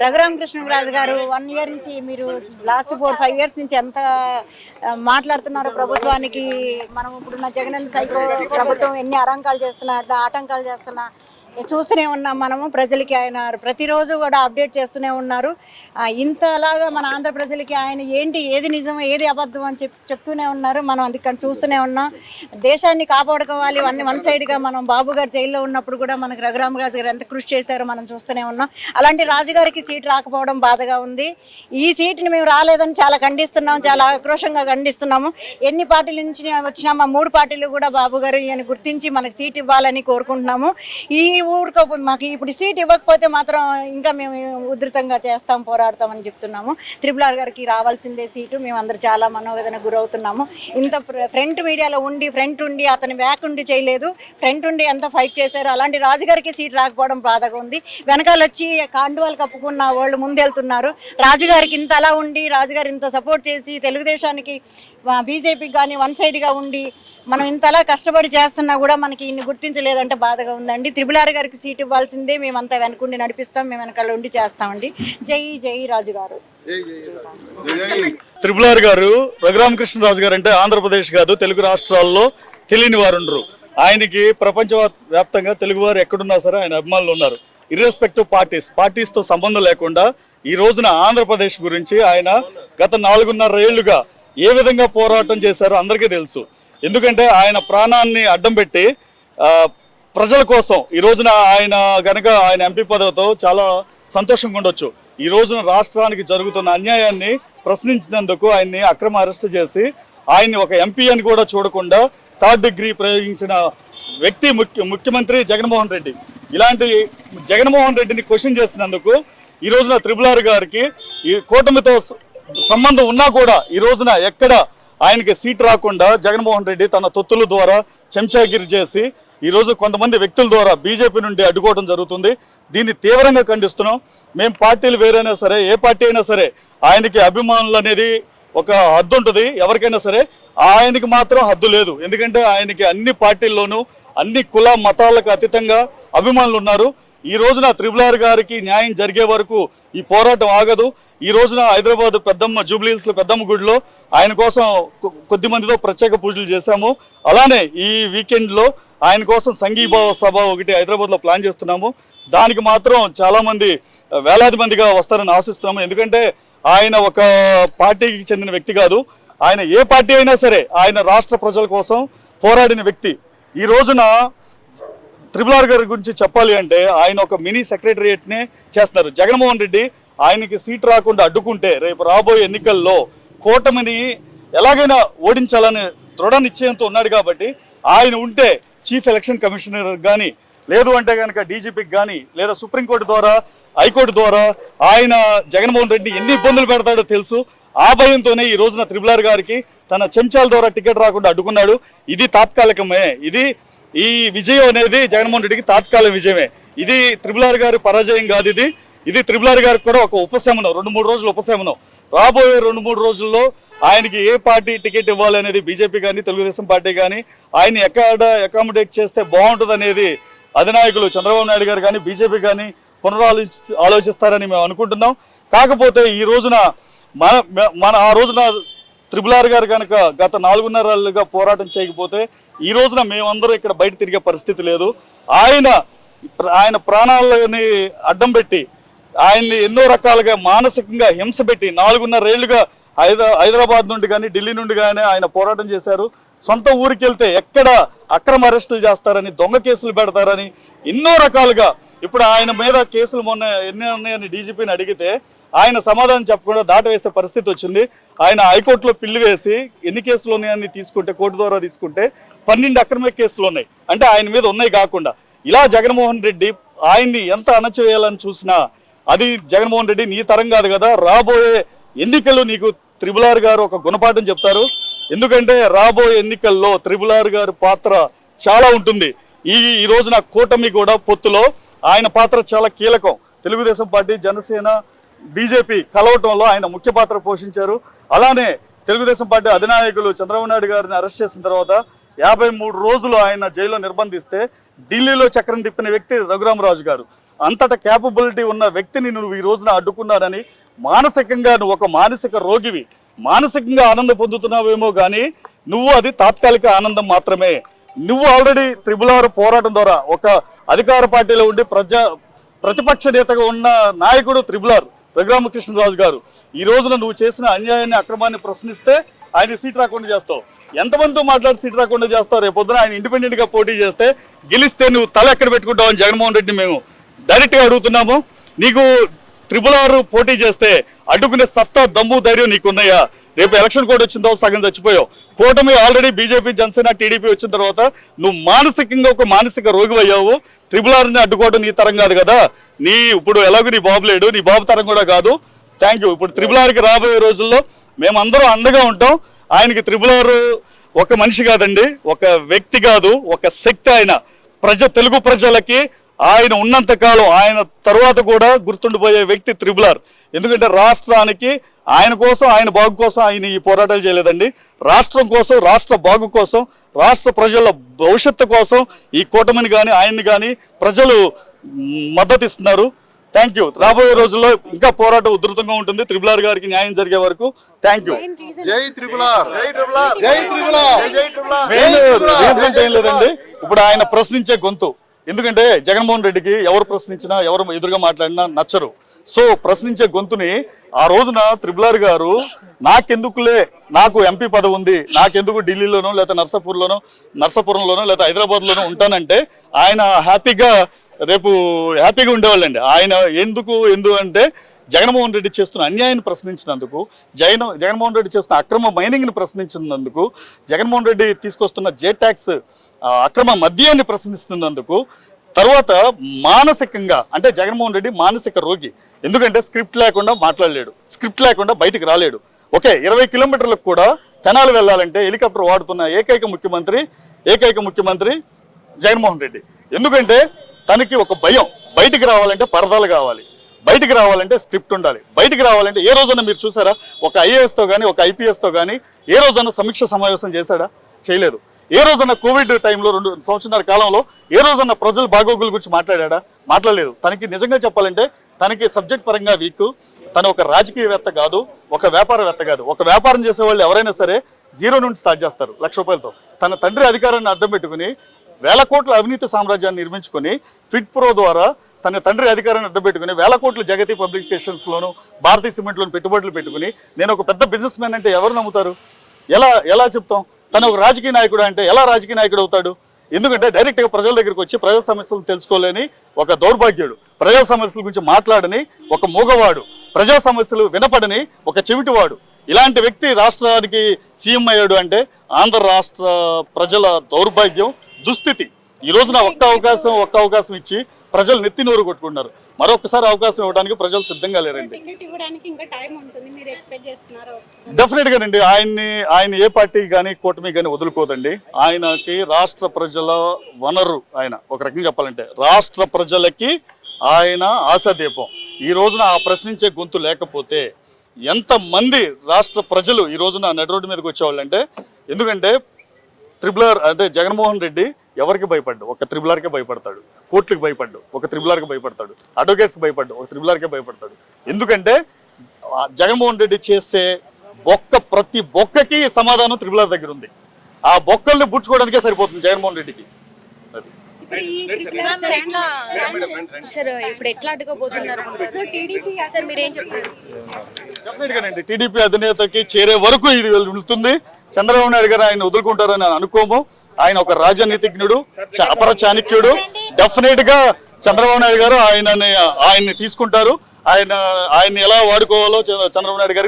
రఘురామకృష్ణరాజు గారు 1 ఇయర్ నుంచి మీరు లాస్ట్ 4-5 ఇయర్స్ నుంచి ఎంత మాట్లాడుతున్నారు ప్రభుత్వానికి. మనం ఇప్పుడున్న జగన్ సైకో ప్రభుత్వం ఎన్ని ఆటంకాలు చేస్తున్నా చూస్తూనే ఉన్నాం. మనము ప్రజలకి ఆయన ప్రతిరోజు కూడా అప్డేట్ చేస్తూనే ఉన్నారు. ఇంతలాగా మన ఆంధ్ర ప్రజలకి ఆయన ఏది నిజం ఏది అబద్ధం అని చెప్తూనే ఉన్నారు. మనం అందుకని చూస్తూనే ఉన్నాం. దేశాన్ని కాపాడుకోవాలి వన్ సైడ్గా మనం బాబు గారు జైల్లో ఉన్నప్పుడు కూడా మనకు రఘురామరాజు గారు ఎంత కృషి చేశారో మనం చూస్తూనే ఉన్నాం. అలాంటి రాజుగారికి సీట్ రాకపోవడం బాధగా ఉంది. ఈ సీట్ని మేము రాలేదని చాలా ఖండిస్తున్నాం, చాలా ఆక్రోషంగా ఖండిస్తున్నాము. ఎన్ని పార్టీల నుంచి వచ్చినా మా 3 పార్టీలు కూడా బాబు గారు ఈయన గుర్తించి మనకు సీట్ ఇవ్వాలని కోరుకుంటున్నాము. ఈ ఊరికో మాకు ఇప్పుడు సీట్ ఇవ్వకపోతే మాత్రం ఇంకా మేము ఉధృతంగా పోరాడతామని చెప్తున్నాము. RRR గారికి రావాల్సిందే సీటు. మేము అందరూ చాలా మనోవేదనకు గురవుతున్నాము. ఇంత ఫ్రంట్ మీడియాలో ఉండి అతని బ్యాక్ ఉండి చేయలేదు, ఫ్రంట్ ఉండి ఎంత ఫైట్ చేశారు. అలాంటి రాజుగారికి సీట్ రాకపోవడం బాధగా ఉంది. వెనకాల వచ్చి కాండువాలు కప్పుకున్న వాళ్ళు ముందెళ్తున్నారు. రాజుగారికి ఇంత అలా ఉండి రాజుగారు ఇంత సపోర్ట్ చేసి తెలుగుదేశానికి బీజేపీకి కానీ వన్ సైడ్గా ఉండి మనం ఇంతలా కష్టపడి చేస్తున్నా కూడా మనకి ఇన్ని గుర్తించలేదంటే బాధగా ఉందండి. RRR గారికి సీట్ ఇవ్వాల్సిందే. మేమంతా వెనకుండి నడిపిస్తాం, మేము వెనకాల ఉండి చేస్తామండి. జై జై రాజు గారు. RRR గారు రఘురామకృష్ణరాజు గారు అంటే ఆంధ్రప్రదేశ్ కాదు తెలుగు రాష్ట్రాల్లో తెలియని వారు ఉండరు. ఆయనకి ప్రపంచ వ్యాప్తంగా తెలుగువారు ఎక్కడున్నా సరే ఆయన అభిమానులు ఉన్నారు. ఇర్రెస్పెక్టివ్ పార్టీస్తో సంబంధం లేకుండా ఈ రోజున ఆంధ్రప్రదేశ్ గురించి ఆయన గత 4.5 ఏళ్లుగా ఏ విధంగా పోరాటం చేశారో అందరికీ తెలుసు. ఎందుకంటే ఆయన ప్రాణాన్ని అడ్డం పెట్టి ప్రజల కోసం ఈ రోజున ఆయన గనక ఆయన ఎంపీ పదవితో చాలా సంతోషంగా ఉండొచ్చు. ఈ రోజున రాష్ట్రానికి జరుగుతున్న అన్యాయాన్ని ప్రశ్నించినందుకు ఆయన్ని అక్రమ అరెస్ట్ చేసి ఆయన్ని ఒక ఎంపీ అని కూడా చూడకుండా 3rd డిగ్రీ ప్రయోగించిన వ్యక్తి ముఖ్యమంత్రి జగన్మోహన్ రెడ్డి. ఇలాంటి జగన్మోహన్ రెడ్డిని క్వశ్చన్ చేసినందుకు ఈ రోజున RRR గారికి ఈ కూటమితో సంబంధం ఉన్నా కూడా ఈ రోజున ఎక్కడ ఆయనకి సీట్ రాకుండా జగన్మోహన్ రెడ్డి తన తొత్తుల ద్వారా చెంచాగిరి చేసి ఈరోజు కొంతమంది వ్యక్తుల ద్వారా బీజేపీ నుండి అడ్డుకోవడం జరుగుతుంది. దీన్ని తీవ్రంగా ఖండిస్తున్నాం. మేము పార్టీలు వేరైనా సరే ఏ పార్టీ అయినా సరే ఆయనకి అభిమానులు అనేది ఒక హద్దు ఉంటుంది. ఎవరికైనా సరే ఆయనకి మాత్రం హద్దు లేదు. ఎందుకంటే ఆయనకి అన్ని పార్టీల్లోనూ అన్ని కుల మతాలకు అతీతంగా అభిమానులు ఉన్నారు. ఈ రోజున RRR గారికి న్యాయం జరిగే వరకు ఈ పోరాటం ఆగదు. ఈ రోజున హైదరాబాద్ పెద్దమ్మ జూబ్లీహిల్స్లో పెద్దమ్మ గుడిలో ఆయన కోసం కొద్ది మందితో ప్రత్యేక పూజలు చేశాము. అలానే ఈ వీకెండ్లో ఆయన కోసం సంఘీభావ సభ ఒకటి హైదరాబాద్లో ప్లాన్ చేస్తున్నాము. దానికి మాత్రం చాలామంది వేలాది మందిగా వస్తారని ఆశిస్తున్నాము. ఎందుకంటే ఆయన ఒక పార్టీకి చెందిన వ్యక్తి కాదు. ఆయన ఏ పార్టీ అయినా సరే ఆయన రాష్ట్ర ప్రజల కోసం పోరాడిన వ్యక్తి. ఈ రోజున RRR గారి గురించి చెప్పాలి అంటే ఆయన ఒక మినీ సెక్రటరియేట్నే చేస్తున్నారు. జగన్మోహన్ రెడ్డి ఆయనకి సీట్ రాకుండా అడ్డుకుంటే రేపు రాబోయే ఎన్నికల్లో కూటమిని ఎలాగైనా ఓడించాలని దృఢ నిశ్చయంతో ఉన్నాడు. కాబట్టి ఆయన ఉంటే చీఫ్ ఎలక్షన్ కమిషనర్ కానీ లేదు అంటే కనుక డీజీపీకి కానీ లేదా సుప్రీంకోర్టు ద్వారా హైకోర్టు ద్వారా ఆయన జగన్మోహన్ రెడ్డి ఎన్ని ఇబ్బందులు పెడతాడో తెలుసు. ఆ భయంతోనే ఈ రోజున RRR గారికి తన చెంచాల ద్వారా టికెట్ రాకుండా అడ్డుకున్నాడు. ఇది తాత్కాలికమే. ఈ విజయం అనేది జగన్మోహన్ రెడ్డికి తాత్కాలిక విజయమే. ఇది RRR గారి పరాజయం కాదు. ఇది RRR గారికి కూడా ఒక ఉపశమనం, 2-3 రోజుల ఉపశమనం. రాబోయే 2-3 రోజుల్లో ఆయనకి ఏ పార్టీ టికెట్ ఇవ్వాలి అనేది బీజేపీ కానీ తెలుగుదేశం పార్టీ కానీ ఆయన ఎక్కడ అకామిడేట్ చేస్తే బాగుంటుంది అనేది అధినాయకులు చంద్రబాబు నాయుడు గారు కానీ బీజేపీ కానీ ఆలోచిస్తారని మేము అనుకుంటున్నాం. కాకపోతే ఈ రోజున మన ఆ రోజున RRR గారు కనుక గత 4.5 ఏళ్ళుగా పోరాటం చేయకపోతే ఈ రోజున మేమందరం ఇక్కడ బయట తిరిగే పరిస్థితి లేదు. ఆయన ప్రాణాలని అడ్డం పెట్టి ఆయన్ని ఎన్నో రకాలుగా మానసికంగా హింస పెట్టి 4.5 ఏళ్ళుగా హైదరాబాద్ నుండి కానీ ఢిల్లీ నుండి కానీ ఆయన పోరాటం చేశారు. సొంత ఊరికి వెళ్తే ఎక్కడ అక్రమ అరెస్టులు చేస్తారని, దొంగ కేసులు పెడతారని ఎన్నో రకాలుగా ఇప్పుడు ఆయన మీద కేసులు మొన్న ఎన్ని ఉన్నాయని డీజీపీని అడిగితే ఆయన సమాధానం చెప్పకుండా దాటవేసే పరిస్థితి వచ్చింది. ఆయన హైకోర్టులో పిల్లి వేసి ఎన్ని కేసులు ఉన్నాయని తీసుకుంటే కోర్టు ద్వారా తీసుకుంటే 12 అక్రమ కేసులు ఉన్నాయి. అంటే ఆయన మీద ఉన్నాయి కాకుండా ఇలా జగన్మోహన్ రెడ్డి ఆయన్ని ఎంత అణచివేయాలని చూసినా అది జగన్మోహన్ రెడ్డి నీ తరం కాదు కదా. రాబోయే ఎన్నికలు నీకు RRR గారు ఒక గుణపాఠం చెప్తారు. ఎందుకంటే రాబోయే ఎన్నికల్లో RRR గారి పాత్ర చాలా ఉంటుంది. ఈ రోజున కూటమి కూడా పొత్తులో ఆయన పాత్ర చాలా కీలకం. తెలుగుదేశం పార్టీ, జనసేన, బీజేపీ కలవటంలో ఆయన ముఖ్య పాత్ర పోషించారు. అలానే తెలుగుదేశం పార్టీ అధినాయకులు చంద్రబాబు నాయుడు గారిని అరెస్ట్ చేసిన తర్వాత 53 రోజులు ఆయన జైల్లో నిర్బంధిస్తే ఢిల్లీలో చక్రం తిప్పిన వ్యక్తి రఘురామరాజు గారు. అంతట క్యాపబిలిటీ ఉన్న వ్యక్తిని నువ్వు ఈ రోజున అడ్డుకున్నానని మానసికంగా నువ్వు ఒక మానసిక రోగివి, మానసికంగా ఆనందం పొందుతున్నావేమో కానీ నువ్వు అది తాత్కాలిక ఆనందం మాత్రమే. నువ్వు ఆల్రెడీ త్రిపుల్ పోరాటం ద్వారా ఒక అధికార పార్టీలో ఉండి ప్రతిపక్ష నేతగా ఉన్న నాయకుడు త్రిపుల్ రఘురామకృష్ణరాజు గారు ఈ రోజున నువ్వు చేసిన అన్యాయాన్ని అక్రమాన్ని ప్రశ్నిస్తే ఆయన సీట్ రాకుండా చేస్తావు. ఎంతమందితో మాట్లాడి సీట్ రాకుండా చేస్తావు? రేపు పొద్దున ఆయన ఇండిపెండెంట్గా పోటీ చేస్తే గెలిస్తే నువ్వు తల ఎక్కడ పెట్టుకుంటావు అని జగన్మోహన్ రెడ్డిని మేము డైరెక్ట్గా అడుగుతున్నాము. నీకు త్రిపుల్ పోటీ చేస్తే అడ్డుకునే సత్తా, దమ్ము, ధైర్యం నీకున్నాయా? రేపు ఎలక్షన్ కోడ్ వచ్చిన తర్వాత సగం చచ్చిపోయావు. కూటమి ఆల్రెడీ బీజేపీ, జనసేన, టీడీపీ వచ్చిన తర్వాత నువ్వు మానసికంగా ఒక మానసిక రోగి అయ్యావు. త్రిపుల్ అడ్డుకోవడం నీ తరం కాదు కదా. ఇప్పుడు ఎలాగో నీ బాబు లేడు, నీ బాబు తరం కూడా కాదు. Thank you. ఇప్పుడు త్రిపుల్ రాబోయే రోజుల్లో మేమందరం అండగా ఉంటాం. ఆయనకి త్రిపుల్ ఒక మనిషి కాదండి, ఒక వ్యక్తి కాదు, ఒక శక్తి. ఆయన తెలుగు ప్రజలకి ఆయన ఉన్నంతకాలం ఆయన తర్వాత కూడా గుర్తుండిపోయే వ్యక్తి త్రిపుల్. ఎందుకంటే రాష్ట్రానికి ఆయన కోసం, ఆయన బాగు కోసం ఆయన ఈ పోరాటాలు చేయలేదండి. రాష్ట్రం కోసం, రాష్ట్ర బాగు కోసం, రాష్ట్ర ప్రజల భవిష్యత్తు కోసం ఈ కూటమిని కానీ ఆయన్ని కానీ ప్రజలు మద్దతు ఇస్తున్నారు. Thank you. రాబోయే రోజుల్లో ఇంకా పోరాటం ఉధృతంగా ఉంటుంది త్రిపుల్ గారికి న్యాయం జరిగే వరకు. Thank you. జై త్రిపుల్. రీజన్ ఏం లేదండి, ఇప్పుడు ఆయన ప్రశ్నించే గొంతు. ఎందుకంటే జగన్మోహన్ రెడ్డికి ఎవరు ప్రశ్నించినా, ఎవరు ఎదురుగా మాట్లాడినా నచ్చరు. సో ప్రశ్నించే గొంతుని ఆ రోజున త్రిపుల్ గారు నాకెందుకులే, నాకు ఎంపీ పదవి ఉంది, నాకెందుకు ఢిల్లీలోనో లేదా నర్సాపురంలోనో లేదా హైదరాబాద్లోనో ఉంటానంటే ఆయన హ్యాపీగా ఉండేవాళ్ళండి. ఆయన ఎందుకు అంటే జగన్మోహన్ రెడ్డి చేస్తున్న అన్యాయాన్ని ప్రశ్నించినందుకు, జగన్మోహన్ రెడ్డి చేస్తున్న అక్రమ మైనింగ్ని ప్రశ్నించినందుకు, జగన్మోహన్ రెడ్డి తీసుకొస్తున్న జే ట్యాక్స్ అక్రమ మద్యాన్ని ప్రశ్నిస్తున్నందుకు, తర్వాత మానసికంగా అంటే జగన్మోహన్ రెడ్డి మానసిక రోగి. ఎందుకంటే స్క్రిప్ట్ లేకుండా మాట్లాడలేడు, స్క్రిప్ట్ లేకుండా బయటికి రాలేడు. ఓకే, 20 కిలోమీటర్లకు కూడా తెనాలి వెళ్ళాలంటే హెలికాప్టర్ వాడుతున్న ఏకైక ముఖ్యమంత్రి జగన్మోహన్ రెడ్డి. ఎందుకంటే తనకి ఒక భయం, బయటికి రావాలంటే పరదాలు కావాలి, బయటికి రావాలంటే స్క్రిప్ట్ ఉండాలి, బయటికి రావాలంటే ఏ రోజన్నా మీరు చూసారా ఒక ఐఏఎస్తో కానీ ఒక ఐపీఎస్తో కానీ ఏ రోజన్నా సమీక్ష సమావేశం చేశాడా? చేయలేదు. ఏ రోజన్నా కోవిడ్ టైంలో 2 సంవత్సరాల కాలంలో ఏ రోజన్నా ప్రజల బాగోగుల గురించి మాట్లాడా? మాట్లాడలేదు. తనకి నిజంగా చెప్పాలంటే తనకి సబ్జెక్ట్ పరంగా వీక్. తను ఒక రాజకీయవేత్త కాదు, ఒక వ్యాపారవేత్త కాదు. ఒక వ్యాపారం చేసేవాళ్ళు ఎవరైనా సరే 0 నుండి స్టార్ట్ చేస్తారు, ₹1,00,000తో. తన తండ్రి అధికారాన్ని అడ్డం పెట్టుకుని 1,000 కోట్ల అవినీతి సామ్రాజ్యాన్ని నిర్మించుకొని ఫిట్ ప్రో ద్వారా తన తండ్రి అధికారాన్ని అడ్డం పెట్టుకుని 1,000 కోట్లు జగతి పబ్లికేషన్స్లోను, భారతీయ సిమెంట్లోను పెట్టుబడులు పెట్టుకుని నేను ఒక పెద్ద బిజినెస్ మ్యాన్ అంటే ఎవరు నమ్ముతారు? ఎలా చెప్తాం? తను ఒక రాజకీయ నాయకుడు అంటే ఎలా రాజకీయ నాయకుడు అవుతాడు? ఎందుకంటే డైరెక్ట్గా ప్రజల దగ్గరికి వచ్చి ప్రజా సమస్యలు తెలుసుకోలేని ఒక దౌర్భాగ్యుడు, ప్రజా సమస్యల గురించి మాట్లాడని ఒక మూగవాడు, ప్రజా సమస్యలు వినపడని ఒక చెవిటివాడు. ఇలాంటి వ్యక్తి రాష్ట్రానికి సీఎం అయ్యాడు అంటే ఆంధ్ర రాష్ట్ర ప్రజల దౌర్భాగ్యం, దుస్థితి. ఈ రోజున ఒక్క అవకాశం ఇచ్చి ప్రజలు నెత్తి నోరు కొట్టుకుంటున్నారు. మరొకసారి అవకాశం ఇవ్వడానికి ప్రజలు సిద్ధంగా లేరండి. డెఫినెట్గానండి. ఆయన ఏ పార్టీ కానీ కూటమి కానీ వదులుకోదండి. ఆయనకి రాష్ట్ర ప్రజల వనరు. ఆయన ఒక రకంగా చెప్పాలంటే రాష్ట్ర ప్రజలకి ఆయన ఆశాదీపం. ఈ రోజున ఆ ప్రశ్నించే గొంతు లేకపోతే ఎంతమంది రాష్ట్ర ప్రజలు ఈ రోజున నడి రోడ్డు మీదకి వచ్చేవాళ్ళు అంటే, ఎందుకంటే త్రిపుల్ అంటే జగన్మోహన్ రెడ్డి ఎవరికి భయపడ్డు? ఒక త్రిపుల్కే భయపడతాడు. కోర్టులకు భయపడ్డు, ఒక త్రిపుల్కే భయపడతాడు. అడ్వకేట్స్ భయపడ్డు, ఒక త్రిపుల్కే భయపడతాడు. ఎందుకంటే జగన్మోహన్ రెడ్డి చేసే ప్రతి బొక్కకి సమాధానం త్రిపుల్ దగ్గర ఉంది. ఆ బొక్కల్ని బుచ్చుకోవడానికే సరిపోతుంది జగన్మోహన్ రెడ్డికి. అది సార్ ఇప్పుడు ఎట్లా అడ్డుకోబోతున్నారు సార్, మీరేం చెప్తారు? డెఫినెట్గానండి టీడీపీ అధినేతకి చేరే వరకు ఇది వెళ్తుంది. చంద్రబాబు నాయుడు గారు ఆయన వదులుకుంటారని అనుకోము. ఆయన ఒక రాజనీతిజ్ఞుడు, అపర చాణక్యుడు. డెఫినెట్ గా చంద్రబాబు నాయుడు గారు ఆయన్ని తీసుకుంటారు. ఆయన్ని ఎలా వాడుకోవాలో చంద్రబాబు నాయుడు గారికి